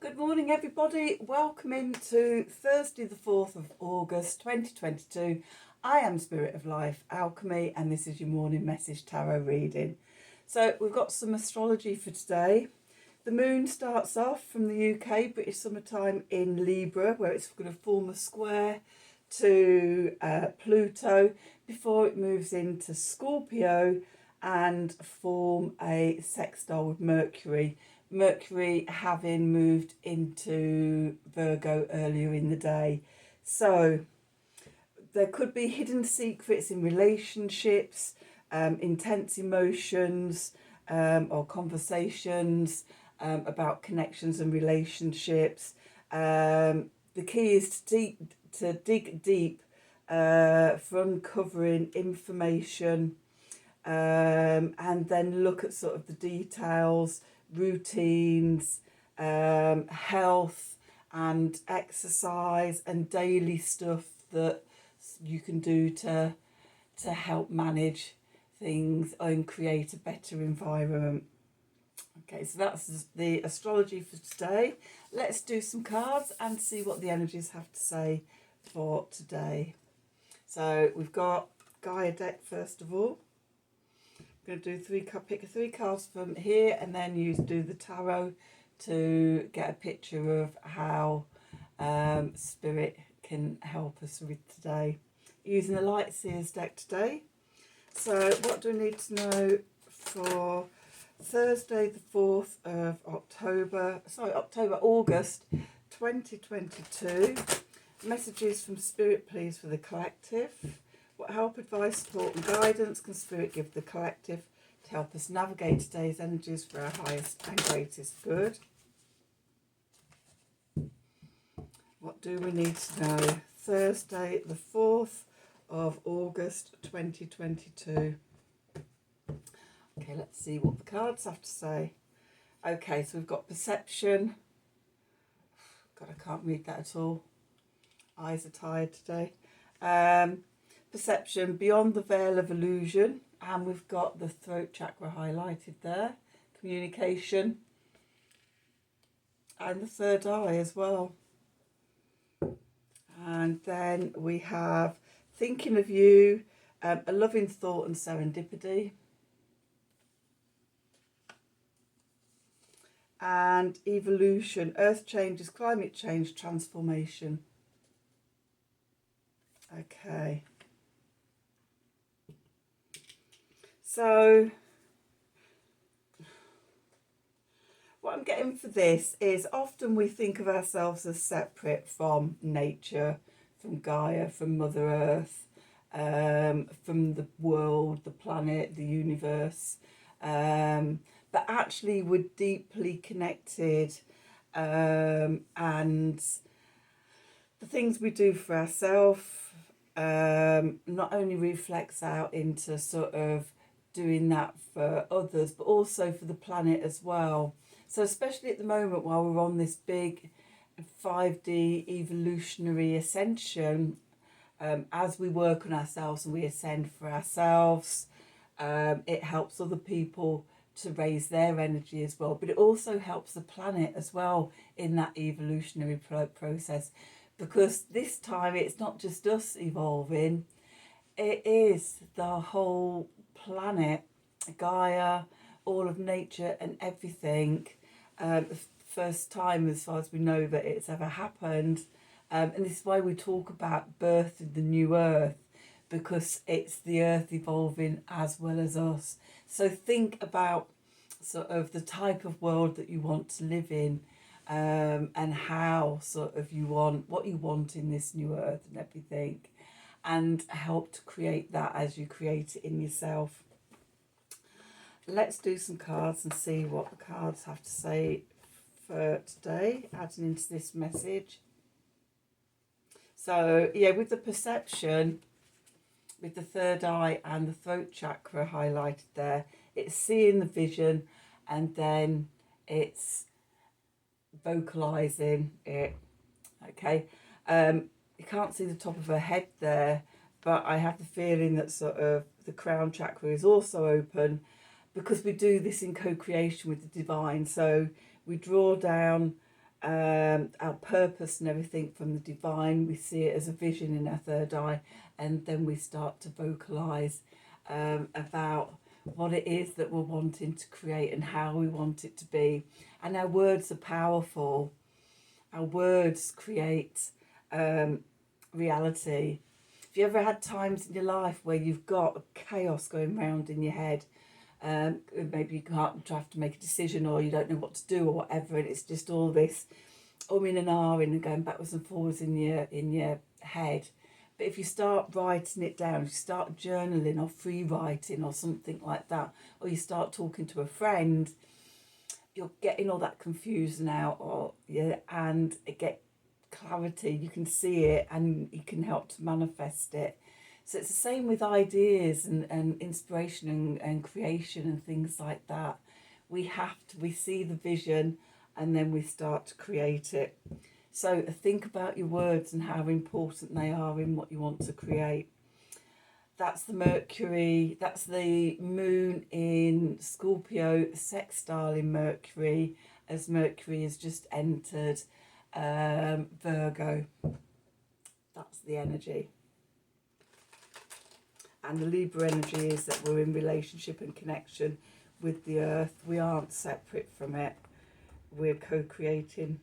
Good morning, everybody. Welcome into Thursday, the 4th of August 2022. I am Spirit of Life Alchemy, and this is your morning message tarot reading. So, we've got some astrology for today. The moon starts off from the UK, British summertime, in Libra, where it's going to form a square to Pluto before it moves into Scorpio and form a sextile with Mercury. Mercury having moved into Virgo earlier in the day. So there could be hidden secrets in relationships, intense emotions, or conversations about connections and relationships. The key is to dig deep for uncovering information, and then look at sort of the details, routines, health and exercise and daily stuff that you can do to help manage things and create a better environment. Okay, so that's the astrology for today. Let's do some cards and see what the energies have to say for today. So we've got Gaia deck first of all. I'm going to do pick three cards from here and then do the tarot to get a picture of how Spirit can help us with today. Using the Light Seers deck today. So what do we need to know for Thursday the 4th of August 2022. Messages from Spirit, please, for the collective. What help, advice, support and guidance can Spirit give the collective to help us navigate today's energies for our highest and greatest good? What do we need to know? Thursday the 4th of August 2022. Okay, let's see what the cards have to say. Okay, so we've got perception. God, I can't read that at all. Eyes are tired today. Perception, beyond the veil of illusion, and we've got the throat chakra highlighted there. Communication, and the third eye as well. And then we have thinking of you, a loving thought and serendipity. And evolution, earth changes, climate change, transformation. Okay. So what I'm getting for this is often we think of ourselves as separate from nature, from Gaia, from Mother Earth, from the world, the planet, the universe. But actually we're deeply connected, and the things we do for ourselves not only reflects out into sort of doing that for others, but also for the planet as well. So especially at the moment while we're on this big 5D evolutionary ascension, as we work on ourselves and we ascend for ourselves, it helps other people to raise their energy as well, but it also helps the planet as well in that evolutionary process, because this time it's not just us evolving, it is the whole planet, Gaia, all of nature and everything. The first time as far as we know that it's ever happened, and this is why we talk about birth of the new earth, because it's the earth evolving as well as us. So think about sort of the type of world that you want to live in, and how sort of what you want in this new earth and everything, and help to create that as you create it in yourself. Let's do some cards and see what the cards have to say for today, adding into this message. So yeah, with the perception, with the third eye and the throat chakra highlighted there, it's seeing the vision and then it's vocalizing it. Okay, you can't see the top of her head there, but I have the feeling that sort of the crown chakra is also open, because we do this in co-creation with the divine. So we draw down our purpose and everything from the divine. We see it as a vision in our third eye, and then we start to vocalize about what it is that we're wanting to create and how we want it to be. And our words are powerful. Our words create reality. Have you ever had times in your life where you've got chaos going round in your head? Maybe you can't have to make a decision, or you don't know what to do, or whatever, and it's just all this umming and ahhing and going backwards and forwards in your head. But if you start writing it down, if you start journaling or free writing or something like that, or you start talking to a friend, you're getting all that confusion out, or and it get clarity. You can see it, and you can help to manifest it. So it's the same with ideas and inspiration and creation and things like that. We see the vision, and then we start to create it. So think about your words and how important they are in what you want to create. That's the Mercury, that's the moon in Scorpio, sextile in Mercury, as Mercury has just entered Virgo. That's the energy. And the Libra energy is that we're in relationship and connection with the earth. We aren't separate from it. We're co-creating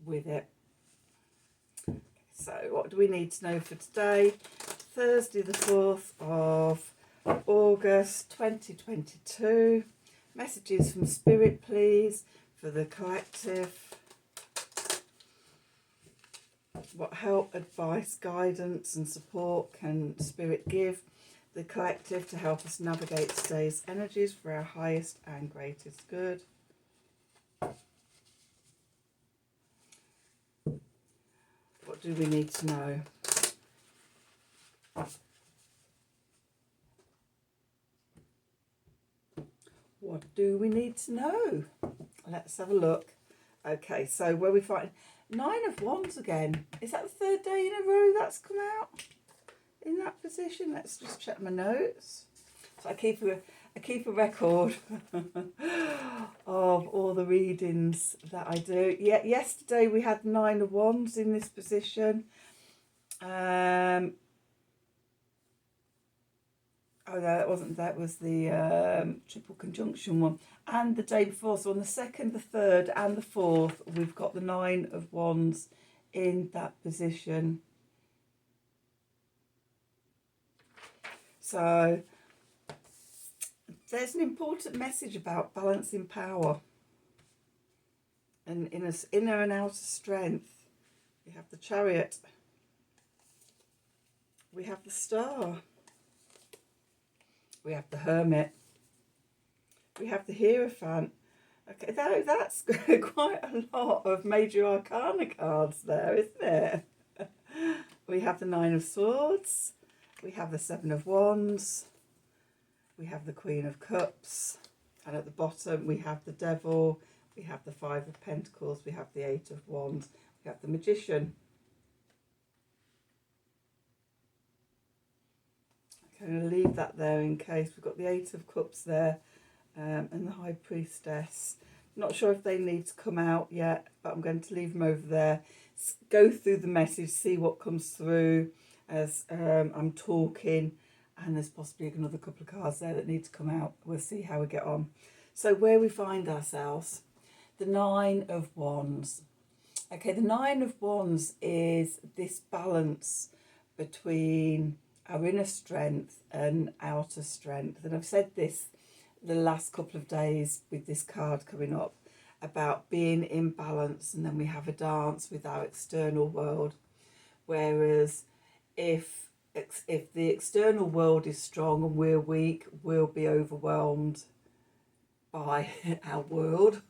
with it. So what do we need to know for today? Thursday the 4th of August 2022. Messages from Spirit, please, for the collective. What help, advice, guidance and support can Spirit give the collective to help us navigate today's energies for our highest and greatest good? What do we need to know? What do we need to know? Let's have a look. Okay, so where we find 9 of Wands again. Is that the third day in a row that's come out in that position? Let's just check my notes. So I keep a record of all the readings that I do. Yeah, yesterday we had 9 of Wands in this position. Oh no, that wasn't. That was the triple conjunction one. And the day before, so on the 2nd, the 3rd, and the 4th, we've got the 9 of Wands in that position. So there's an important message about balancing power and inner and outer strength. We have the Chariot. We have the Star. We have the Hermit. We have the Hierophant. Okay, that's quite a lot of major arcana cards there, isn't it? We have the 9 of Swords. We have the 7 of Wands. We have the Queen of Cups. And at the bottom we have the Devil. We have the 5 of Pentacles. We have the 8 of Wands. We have the Magician. I'm going to leave that there in case. We've got the 8 of Cups there and the High Priestess. Not sure if they need to come out yet, but I'm going to leave them over there. Go through the message, see what comes through as I'm talking, and there's possibly another couple of cards there that need to come out. We'll see how we get on. So where we find ourselves, the 9 of Wands. Okay, the 9 of Wands is this balance between our inner strength and outer strength. And I've said this the last couple of days with this card coming up about being in balance, and then we have a dance with our external world. Whereas if the external world is strong and we're weak, we'll be overwhelmed by our world,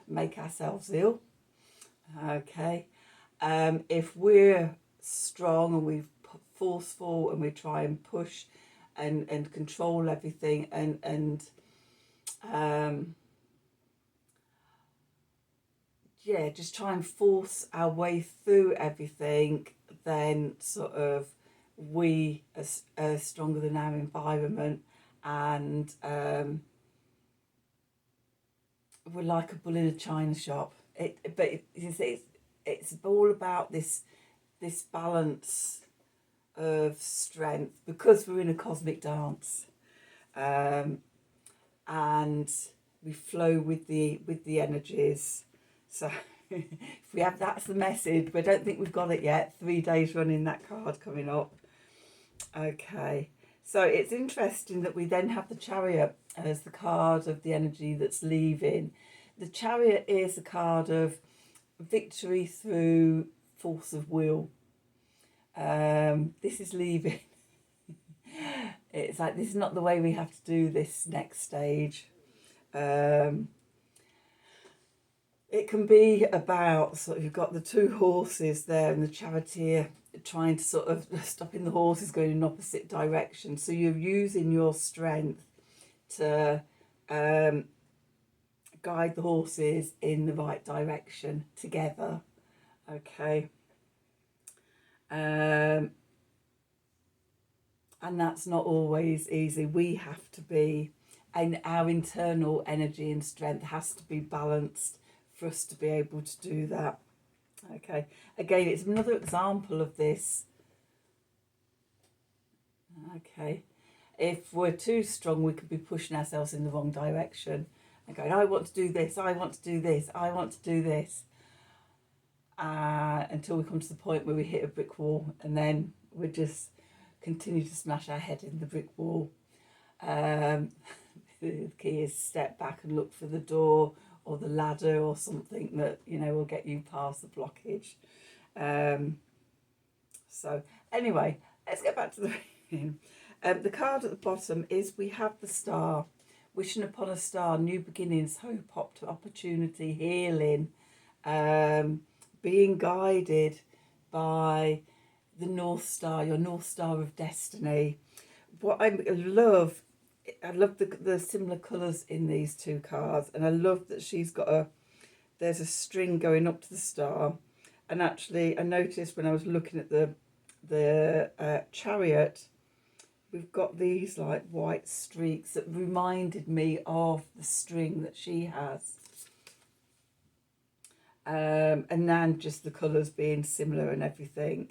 make ourselves ill. Okay, if we're strong and we're forceful and we try and push and control everything and just try and force our way through everything, then sort of we are stronger than our environment, and we're like a bull in a china shop. It's all about this balance of strength, because we're in a cosmic dance, and we flow with the energies. So if we have, that's the message. We don't think we've got it yet. 3 days running, that card coming up. Okay, so it's interesting that we then have the Chariot as the card of the energy that's leaving. The Chariot is a card of victory through force of will. This is leaving. It's like, this is not the way we have to do this next stage. It can be about, sort of, you've got the 2 horses there and the charioteer trying to sort of stopping the horses going in opposite directions. So you're using your strength to guide the horses in the right direction together. Okay. And that's not always easy. We have to be, and our internal energy and strength has to be balanced for us to be able to do that. Okay, again, it's another example of this. Okay, if we're too strong, we could be pushing ourselves in the wrong direction and going, I want to do this, I want to do this, I want to do this, until we come to the point where we hit a brick wall, and then we just continue to smash our head in the brick wall. The key is step back and look for the door or the ladder or something that, you know, will get you past the blockage. So anyway, let's get back to the reading. The card at the bottom is, we have the Star. Wishing upon a star, new beginnings, hope, opportunity, healing, being guided by the North Star, your North Star of destiny. What I love the similar colours in these 2 cards, and I love that she's got there's a string going up to the star. And actually, I noticed when I was looking at the Chariot, we've got these like white streaks that reminded me of the string that she has. And then just the colours being similar and everything.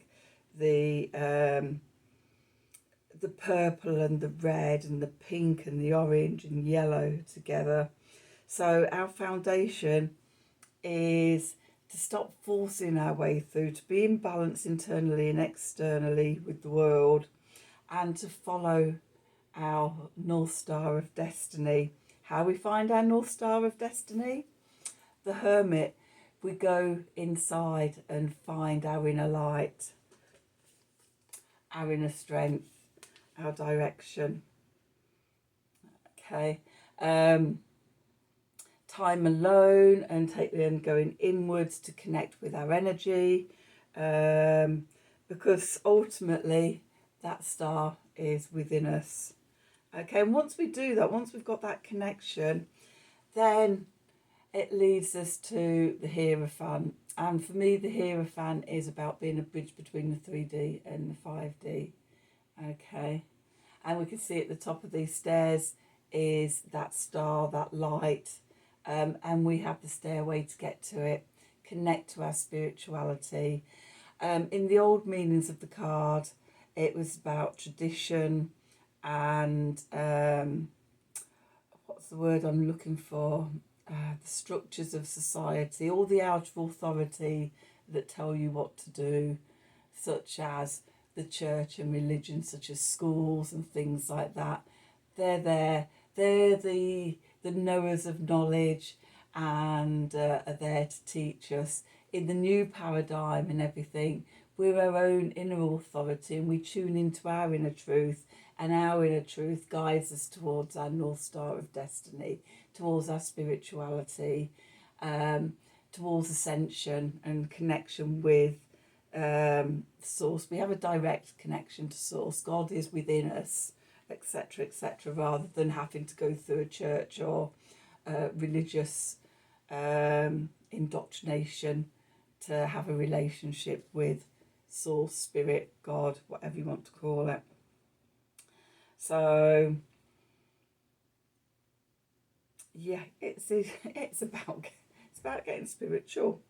The purple and the red and the pink and the orange and yellow together. So our foundation is to stop forcing our way through, to be in balance internally and externally with the world, and to follow our North Star of destiny. How we find our North Star of destiny? The Hermit. We go inside and find our inner light, our inner strength, our direction. Okay. Time alone and going inwards to connect with our energy, because ultimately that star is within us. Okay, and once we do that, once we've got that connection, then it leads us to the Hierophant. And for me, the Hierophant is about being a bridge between the 3D and the 5D. Okay, and we can see at the top of these stairs is that star, that light, and we have the stairway to get to it, connect to our spirituality. In the old meanings of the card, it was about tradition and what's the word I'm looking for? The structures of society, all the out of authority that tell you what to do, such as the church and religion, such as schools and things like that. They're there. They're the knowers of knowledge, and are there to teach us. In the new paradigm and everything, we're our own inner authority, and we tune into our inner truth, and our inner truth guides us towards our North Star of destiny, towards our spirituality, towards ascension and connection with Source. We have a direct connection to Source. God is within us, etc., etc., rather than having to go through a church or religious indoctrination to have a relationship with Source, Spirit, God, whatever you want to call it. So yeah, it's about about getting spiritual.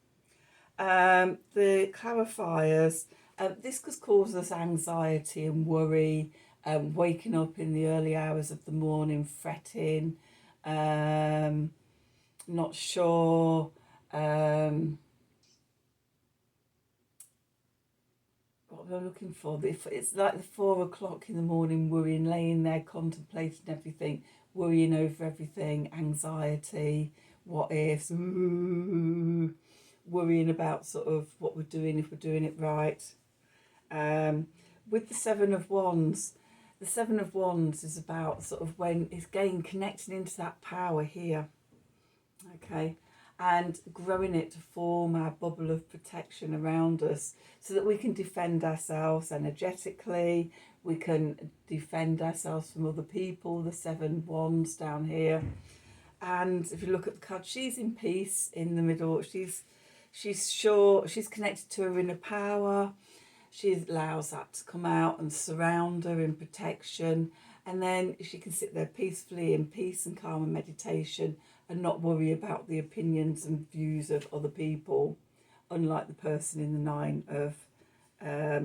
The clarifiers, this could cause us anxiety and worry, waking up in the early hours of the morning, fretting, not sure, what we're looking for. It's like the 4 o'clock in the morning, worrying, laying there contemplating everything, worrying over everything, anxiety, what ifs, worrying about sort of what we're doing, if we're doing it right. With the Seven of Wands, the Seven of Wands is about sort of when it's again connecting into that power here, okay, and growing it to form our bubble of protection around us so that we can defend ourselves energetically, we can defend ourselves from other people, the Seven Wands down here. And if you look at the card, she's in peace in the middle. She's sure, she's connected to her inner power. She allows that to come out and surround her in protection. And then she can sit there peacefully in peace and calm and meditation and not worry about the opinions and views of other people, unlike the person in the Nine of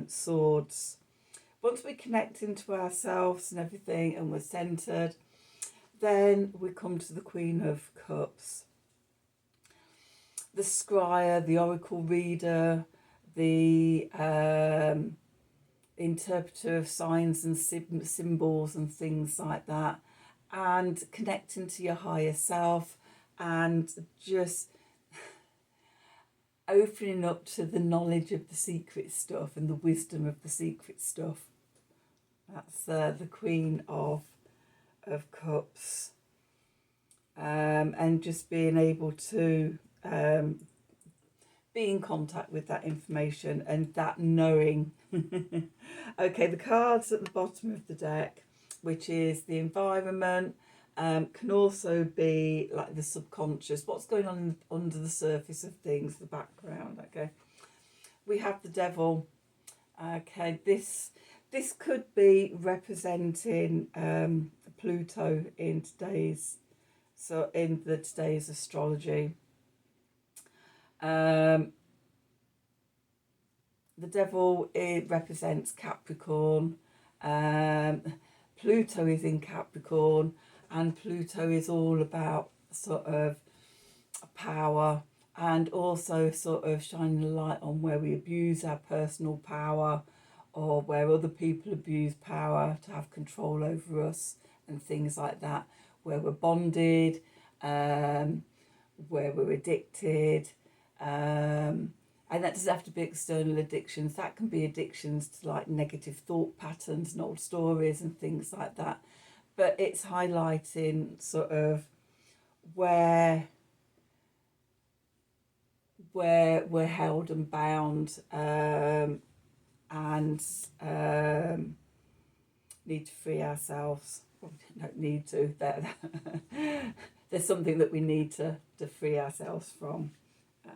Swords. Once we connect into ourselves and everything and we're centered, then we come to the Queen of Cups. The scryer, the oracle reader, the interpreter of signs and symbols and things like that, and connecting to your higher self and just opening up to the knowledge of the secret stuff and the wisdom of the secret stuff. That's the Queen of Cups. And just being able to be in contact with that information and that knowing. Okay, the cards at the bottom of the deck, which is the environment, can also be like the subconscious, what's going on under the surface of things, the background. Okay, we have the Devil. Okay, this could be representing Pluto in today's astrology. The Devil, it represents Capricorn. Pluto is in Capricorn, and Pluto is all about sort of power and also sort of shining a light on where we abuse our personal power or where other people abuse power to have control over us and things like that, where we're bonded, where we're addicted, and that doesn't have to be external addictions. That can be addictions to like negative thought patterns and old stories and things like that. But it's highlighting sort of where we're held and bound, and need to free ourselves. Well, we don't need to. There's something that we need to free ourselves from.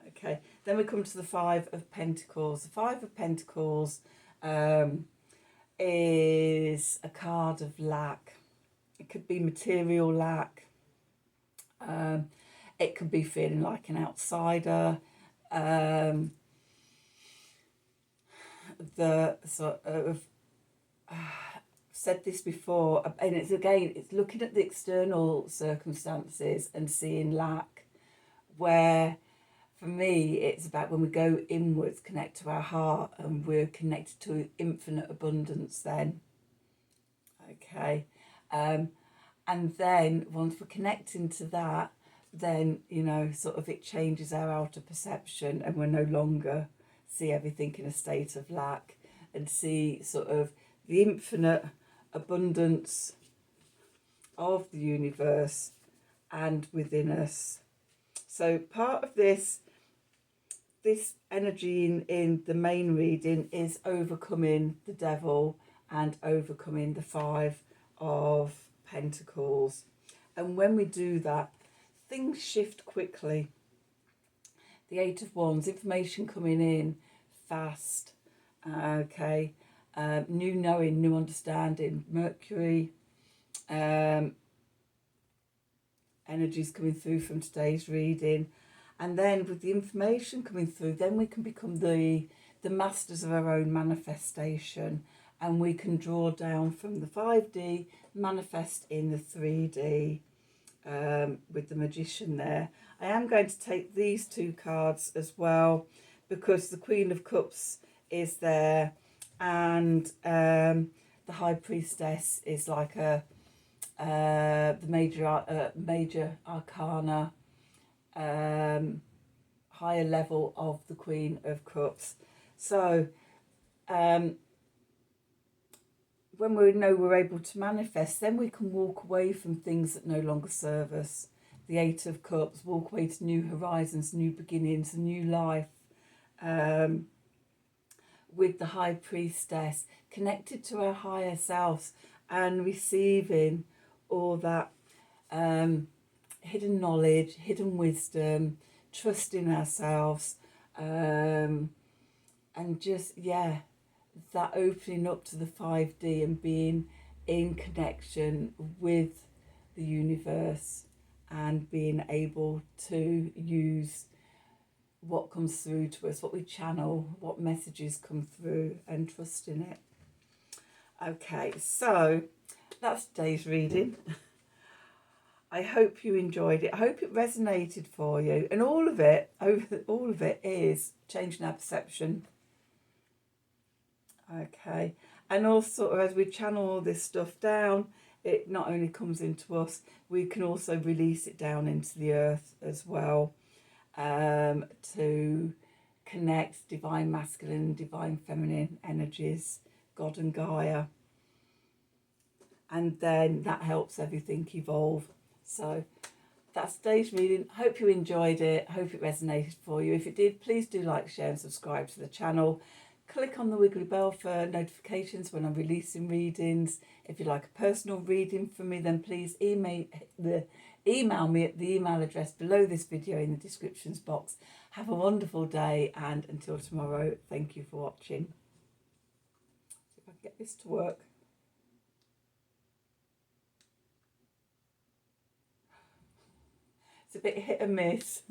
Okay, then we come to the Five of Pentacles. The Five of Pentacles is a card of lack. It could be material lack. It could be feeling like an outsider. The sort of said this before, and it's looking at the external circumstances and seeing lack, where for me it's about when we go inwards, connect to our heart, and we're connected to infinite abundance then. Okay, and then once we're connecting to that, then sort of it changes our outer perception, and we're no longer see everything in a state of lack and see sort of the infinite abundance of the universe and within us. So part of this energy in the main reading is overcoming the Devil and overcoming the Five of Pentacles. And when we do that, things shift quickly. The Eight of Wands, information coming in fast. Okay, new knowing, new understanding. Mercury, energies coming through from today's reading, And then with the information coming through, then we can become the masters of our own manifestation, and we can draw down from the 5D, manifest in the 3D with the Magician there. I am going to take these two cards as well, because the Queen of Cups is there, and the High Priestess is like the major arcana, higher level of the Queen of Cups. So when we know we're able to manifest, then we can walk away from things that no longer serve us. The Eight of Cups, walk away to new horizons, new beginnings, a new life. With the High Priestess, connected to our higher selves and receiving all that hidden knowledge, hidden wisdom, trusting ourselves, and just, yeah, that opening up to the 5D and being in connection with the universe and being able to use what comes through to us, what we channel, what messages come through, and trust in it. Okay, so that's today's reading. I hope you enjoyed it. I hope it resonated for you. And all of it is changing our perception. Okay. And also, as we channel all this stuff down, it not only comes into us, we can also release it down into the earth as well, to connect divine masculine and divine feminine energies, God and Gaia. And then that helps everything evolve. So that's today's reading. Hope you enjoyed it. Hope it resonated for you. If it did, please do like, share and subscribe to the channel. Click on the wiggly bell for notifications when I'm releasing readings. If you'd like a personal reading from me, then please email me at the email address below this video in the descriptions box. Have a wonderful day, and until tomorrow, thank you for watching. See if I can get this to work. It's a bit hit and miss.